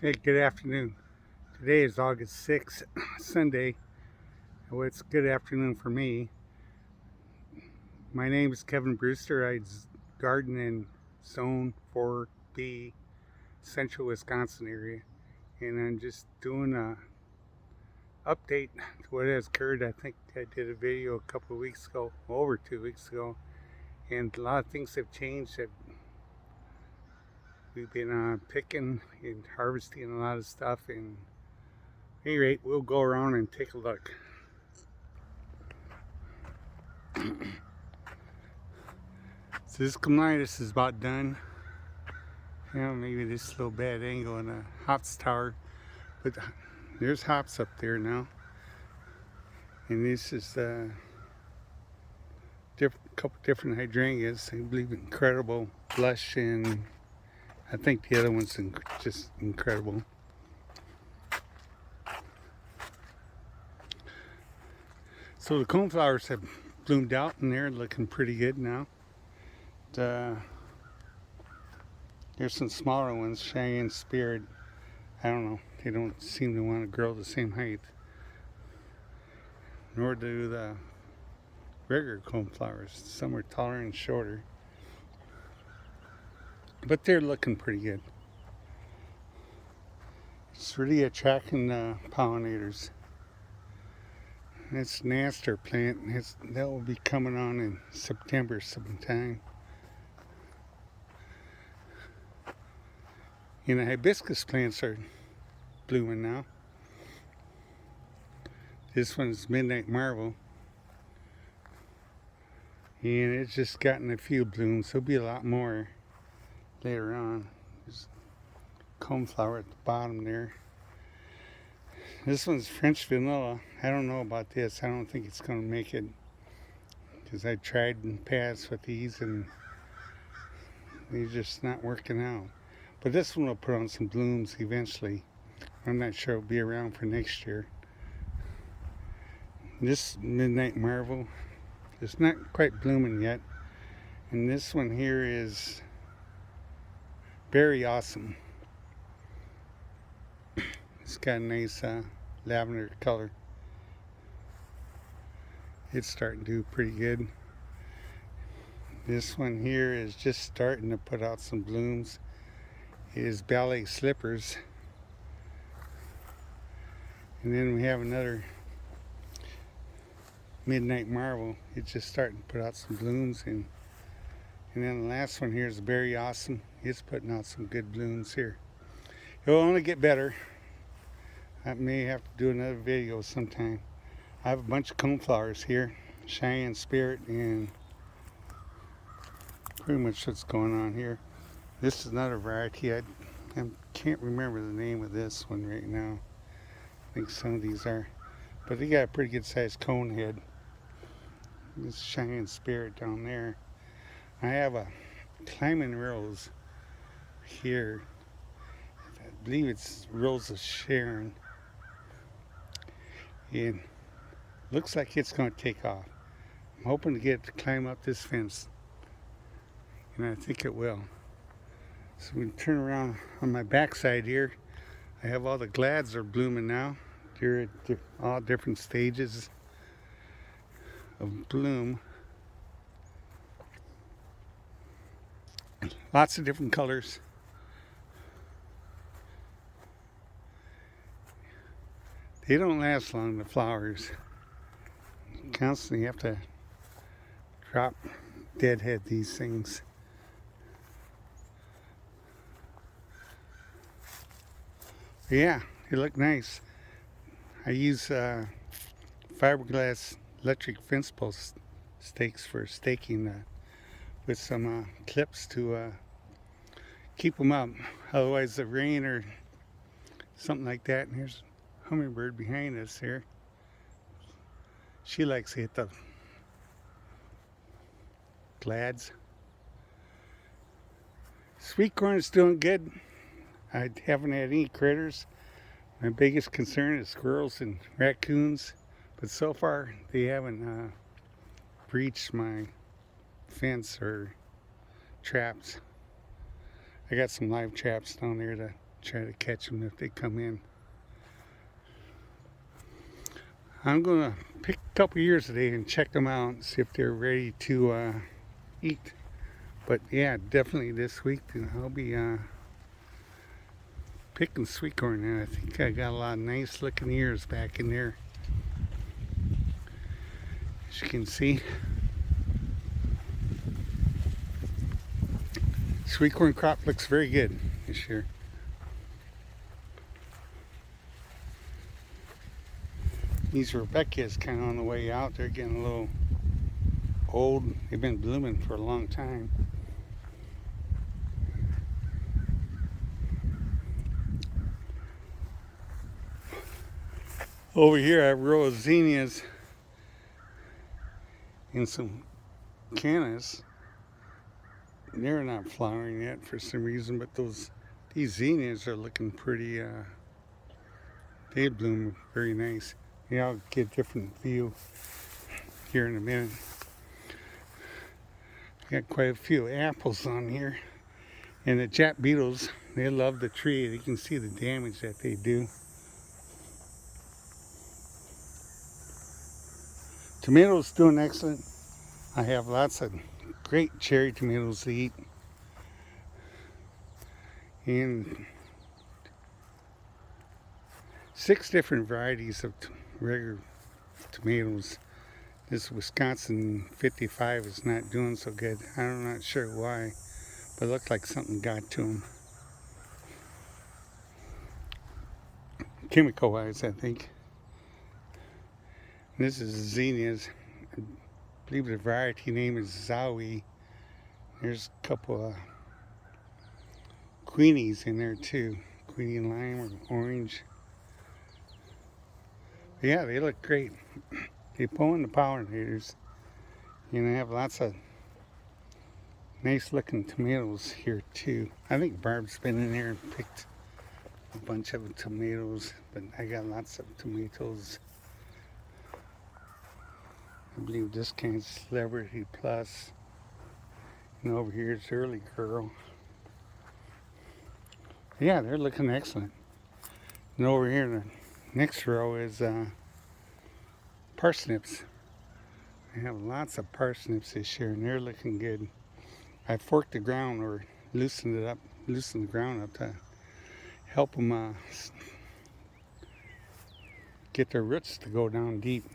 Hey, good afternoon. Today is August 6th, Sunday. Well, it's good afternoon for me. My name is Kevin Brewster. I garden in Zone 4B, Central Wisconsin area. And I'm just doing a update to what has occurred. I think I did a video a couple of weeks ago, over 2 weeks ago. And a lot of things have changed. We've been picking and harvesting a lot of stuff. And at any rate, we'll go around and take a look. So this clematis is about done. You know, maybe this little bad angle in a hops tower, but there's hops up there now. And this is a couple different hydrangeas. I believe Incredible Blush, and I think the other one's just incredible. So the coneflowers have bloomed out and they're looking pretty good now. There's some smaller ones, Cheyenne Spirit. I don't know, they don't seem to want to grow the same height. Nor do the regular coneflowers. Some are taller and shorter. But they're looking pretty good. It's really attracting pollinators. It's an aster plant. That will be coming on in September sometime. And the hibiscus plants are blooming now. This one's Midnight Marvel. And it's just gotten a few blooms. There'll be a lot more later on. There's coneflower at the bottom there. This one's French vanilla. I don't know about this. I don't think it's going to make it, because I tried in the past with these and they're just not working out. But this one will put on some blooms eventually. I'm not sure it'll be around for next year. This Midnight Marvel is not quite blooming yet. And this one here is Berry Awesome. It's got a nice lavender color. It's starting to do pretty good. This one here is just starting to put out some blooms. It is Ballet Slippers. And then we have another Midnight Marvel. It's just starting to put out some blooms. And then the last one here is Berry Awesome. It's putting out some good blooms here. It will only get better. I may have to do another video sometime. I have a bunch of coneflowers here. Cheyenne Spirit and pretty much what's going on here. This is another variety. I can't remember the name of this one right now. I think some of these are. But they got a pretty good sized cone head. This Cheyenne Spirit down there. I have a Climbing Rose here. I believe it's Rose of Sharon. And looks like it's going to take off. I'm hoping to get it to climb up this fence. And I think it will. So we can turn around on my backside here. I have all the glads are blooming now. They're at all different stages of bloom. Lots of different colors. They don't last long, the flowers. Constantly have to drop deadhead these things. But yeah, they look nice. I use fiberglass electric fence post stakes for staking with some clips to keep them up. Otherwise the rain or something like that. And here's a hummingbird behind us here. She likes to hit the glads. Sweet corn is doing good. I haven't had any critters. My biggest concern is squirrels and raccoons, but so far they haven't breached my fence or traps. I got some live traps down there to try to catch them if they come in. I'm going to pick a couple ears today and check them out and see if they're ready to eat. But yeah, definitely this week I'll be picking sweet corn, and I think I got a lot of nice looking ears back in there. As you can see, sweet corn crop looks very good this year. These Rebecca's kind of on the way out. They're getting a little old. They've been blooming for a long time. Over here I have a row of zinnias and some cannas. They're not flowering yet for some reason, but these zinnias are looking pretty, they bloom very nice. Yeah, I'll get a different view here in a minute. Got quite a few apples on here. And the jack beetles, they love the tree. You can see the damage that they do. Tomatoes doing excellent. I have lots of great cherry tomatoes to eat. And 6 different varieties of regular tomatoes. This Wisconsin 55 is not doing so good. I'm not sure why, but it looked like something got to them. Chemical wise, I think. This is zinnias. I believe the variety name is Zowie. There's a couple of Queenies in there too. Queenie lime or orange. But yeah, they look great. They pull in the pollinators. And they have lots of nice looking tomatoes here too. I think Barb's been in there and picked a bunch of tomatoes, but I got lots of tomatoes. I believe this kind of Celebrity Plus. And over here it's Early Girl. Yeah, they're looking excellent. And over here in the next row is parsnips. I have lots of parsnips this year, and they're looking good. I forked the ground or loosened the ground up to help them get their roots to go down deep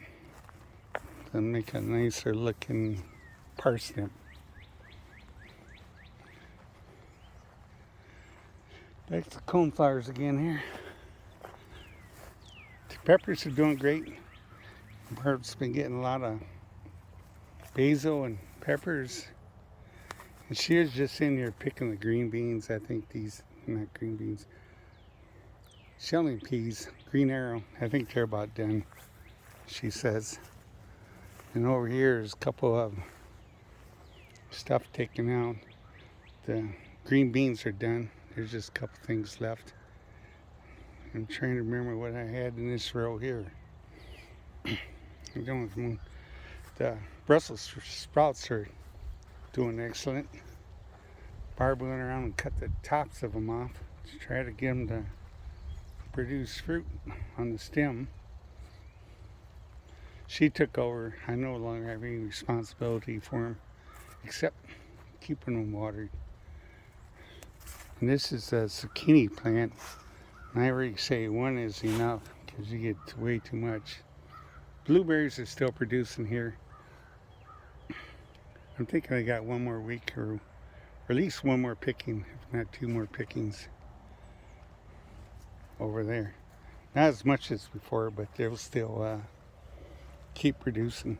and make a nicer looking parsnip. Back to coneflowers again here. The peppers are doing great. Barb's been getting a lot of basil and peppers. And she was just in here picking the green beans. I think these, not green beans, shelling peas, green arrow. I think they're about done, she says. And over here is a couple of stuff taken out. The green beans are done. There's just a couple things left. I'm trying to remember what I had in this row here. The Brussels sprouts are doing excellent. Barb went around and cut the tops of them off to try to get them to produce fruit on the stem. She took over. I no longer have any responsibility for them except keeping them watered. And this is a zucchini plant. And I already say one is enough because you get way too much. Blueberries are still producing here. I'm thinking I got one more week or at least one more picking, if not 2 more pickings over there. Not as much as before, but they'll still keep producing.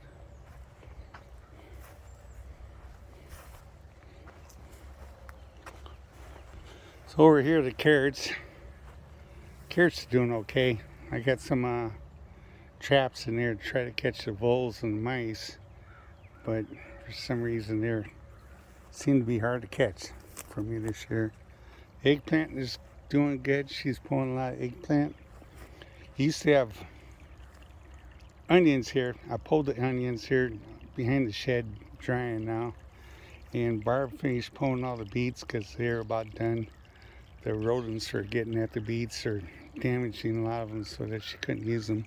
So over here, the carrots. Carrots are doing okay. I got some traps in there to try to catch the voles and the mice, but for some reason they seem to be hard to catch for me this year. Eggplant is doing good. She's pulling a lot of eggplant. Used to have onions here. I pulled the onions here behind the shed drying now, and Barb finished pulling all the beets because they're about done. the rodents are getting at the beets or damaging a lot of them so that she couldn't use them.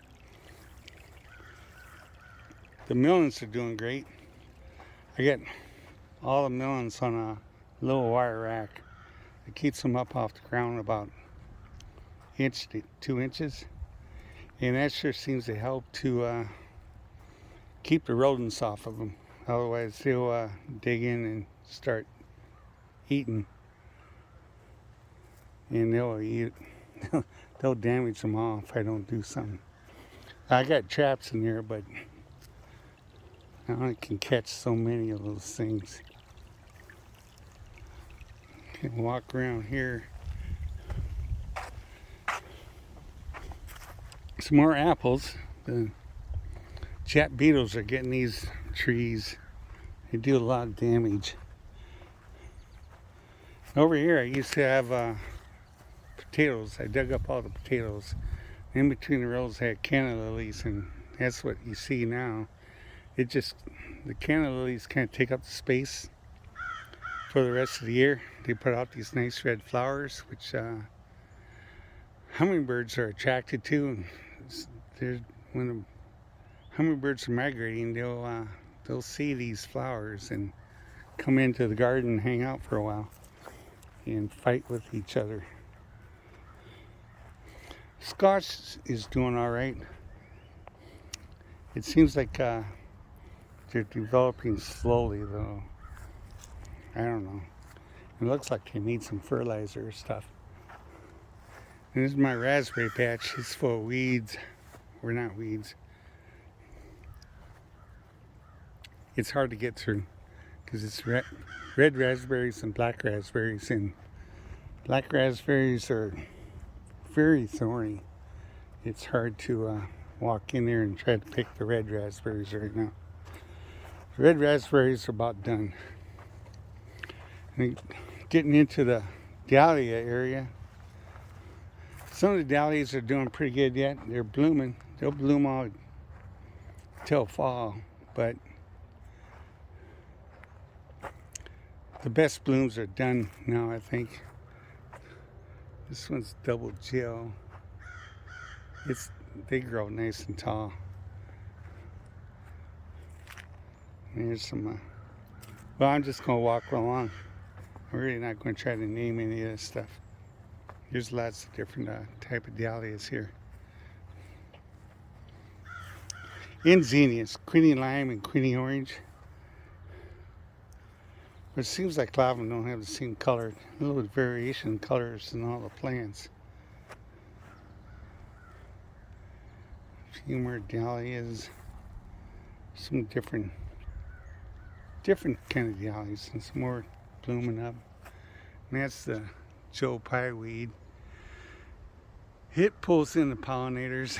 The melons are doing great. I get all the melons on a little wire rack. It keeps them up off the ground about inch to 2 inches. And that sure seems to help to keep the rodents off of them. Otherwise they'll dig in and start eating. And they'll eat, they'll damage them all if I don't do something. I got traps in there, but I only can catch so many of those things. Can walk around here. Some more apples. The jet beetles are getting these trees. They do a lot of damage. Over here I used to have potatoes. I dug up all the potatoes. In between the rows I had canna lilies, and that's what you see now. The canna lilies kind of take up the space for the rest of the year. They put out these nice red flowers, which hummingbirds are attracted to. And when the hummingbirds are migrating, they'll see these flowers and come into the garden and hang out for a while and fight with each other. Squash is doing all right. It seems like they're developing slowly, though. I don't know. It looks like they need some fertilizer or stuff. And this is my raspberry patch. It's full of weeds. Or not weeds. It's hard to get through because it's red raspberries and black raspberries, and black raspberries are very thorny. It's hard to walk in there and try to pick the red raspberries right now. The red raspberries are about done. And getting into the dahlia area. Some of the dahlias are doing pretty good yet. They're blooming. They'll bloom all till fall, but the best blooms are done now, I think. This one's double gel. They grow nice and tall. And here's some. Well, I'm just gonna walk along. I'm really not going to try to name any of this stuff. There's lots of different type of dahlias here. And zinnias, Queenie Lime and Queenie Orange. But it seems like a lot of them don't have the same color. A little variation in colors in all the plants. A few more dahlias. Some different kind of dahlias, and some more blooming up. And that's the Joe Pye weed. It pulls in the pollinators.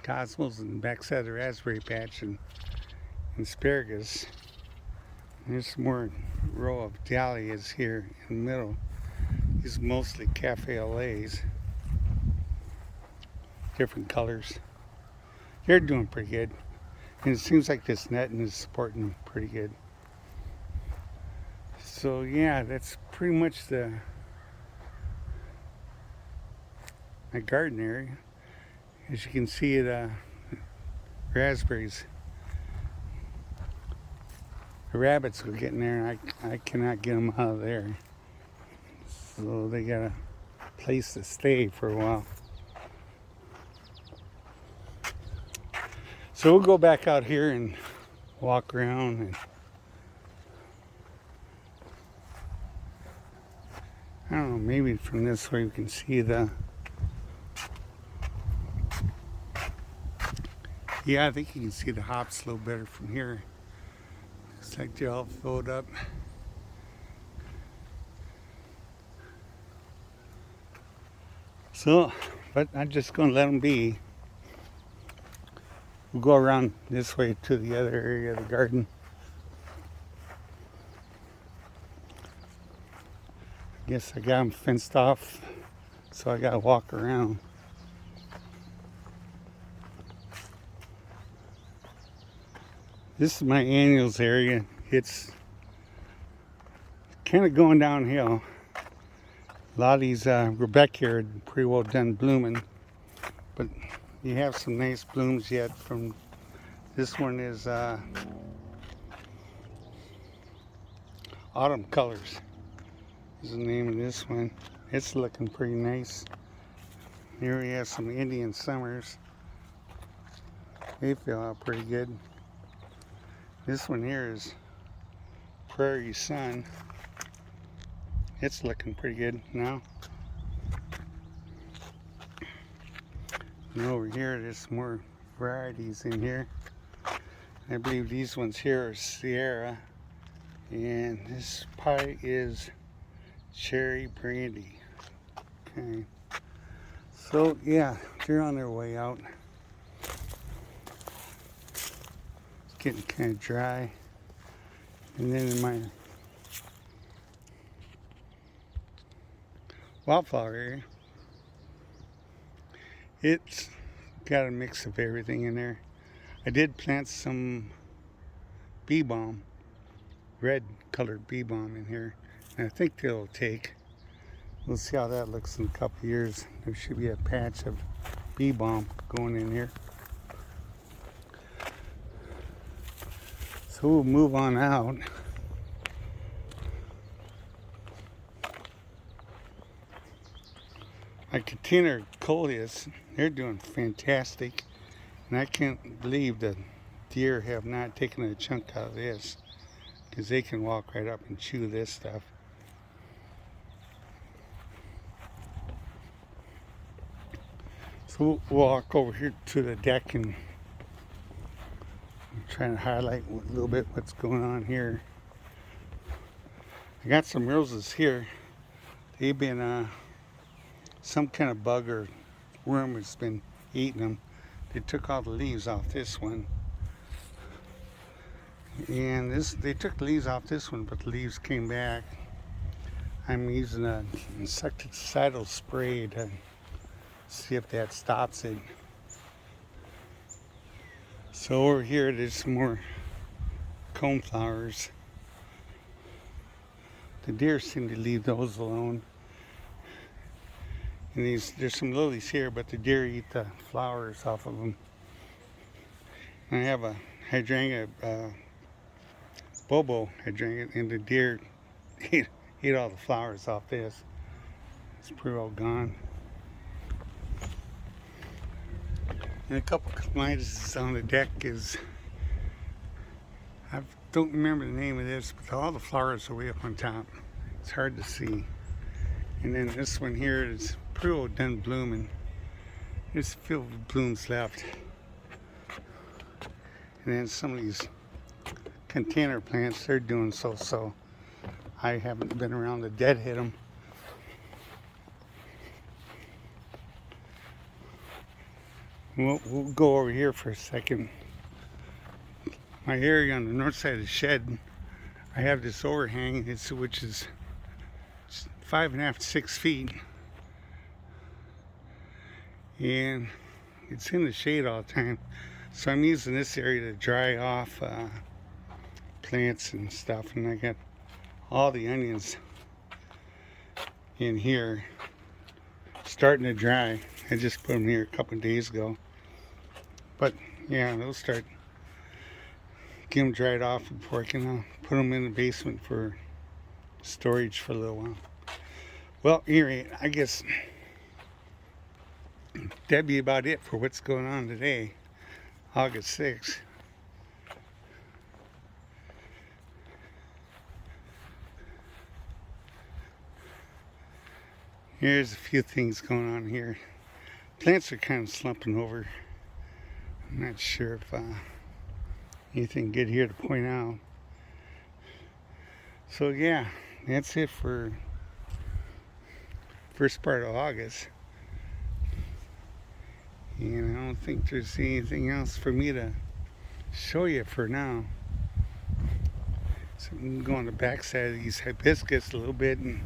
Cosmos and backside of the raspberry patch and asparagus. And there's some more row of dahlias here in the middle. These are mostly cafe LAs. Different colors. They're doing pretty good. And it seems like this netting is supporting them pretty good. So yeah, that's pretty much my garden area. As you can see, the raspberries. The rabbits will get in there, and I cannot get them out of there. So they got a place to stay for a while. So we'll go back out here and walk around. And I don't know, maybe from this way we can see the... Yeah, I think you can see the hops a little better from here. Looks like they're all filled up. So, but I'm just going to let them be. We'll go around this way to the other area of the garden. I guess I got them fenced off, so I got to walk around. This is my annuals area. It's kind of going downhill. A lot of these Rebecca are pretty well done blooming, but you have some nice blooms yet from this one is Autumn Colors is the name of this one. It's looking pretty nice. Here we have some Indian Summers. They feel out pretty good. This one here is Prairie Sun. It's looking pretty good now. And over here, there's some more varieties in here. I believe these ones here are Sierra. And this pie is Cherry Brandy. Okay. So, yeah, they're on their way out. It's getting kind of dry. And then in my wildflower area, it's got a mix of everything in there. I did plant some bee balm, red colored bee balm in here, and I think they'll take. We'll see how that looks in a couple of years. There should be a patch of bee balm going in here. So we'll move on out. My container coleus, they're doing fantastic. And I can't believe the deer have not taken a chunk out of this, because they can walk right up and chew this stuff. So we'll walk over here to the deck and I'm trying to highlight a little bit what's going on here. I got some roses here. They've been some kind of bug or worm has been eating them. They took all the leaves off this one. And they took the leaves off this one, but the leaves came back. I'm using an insecticidal spray to see if that stops it. So over here there's some more coneflowers. The deer seem to leave those alone. And there's some lilies here, but the deer eat the flowers off of them. And I have a hydrangea, Bobo hydrangea, and the deer eat all the flowers off this. It's pretty well gone. And a couple of clematis on the deck is, I don't remember the name of this, but all the flowers are way up on top. It's hard to see. And then this one here is pretty well done blooming. There's a few blooms left. And then some of these container plants, they're doing so. I haven't been around to deadhead them. We'll go over here for a second. My area on the north side of the shed, I have this overhang, which is 5.5 to 6 feet. And it's in the shade all the time. So I'm using this area to dry off plants and stuff. And I got all the onions in here starting to dry. I just put them here a couple of days ago. But yeah, they'll start get them dried off before I can put them in the basement for storage for a little while. Well, anyway, I guess that'd be about it for what's going on today, August 6th. Here's a few things going on here. Plants are kind of slumping over. I'm not sure if anything good here to point out. So yeah, that's it for first part of August. And I don't think there's anything else for me to show you for now. So I'm going to go on the back side of these hibiscus a little bit and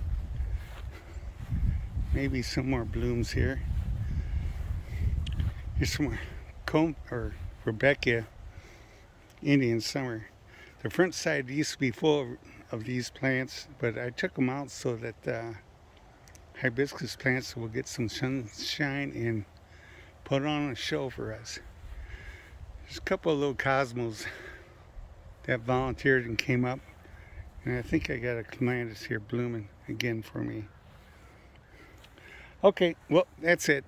maybe some more blooms here. Here's some more Rebecca Indian Summer. The front side used to be full of these plants, but I took them out so that hibiscus plants will get some sunshine and put on a show for us. There's a couple of little cosmos that volunteered and came up, and I think I got a clematis here blooming again for me. Okay, well, that's it.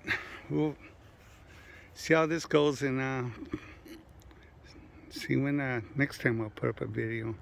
We'll see how this goes, and see when next time I'll put up a video.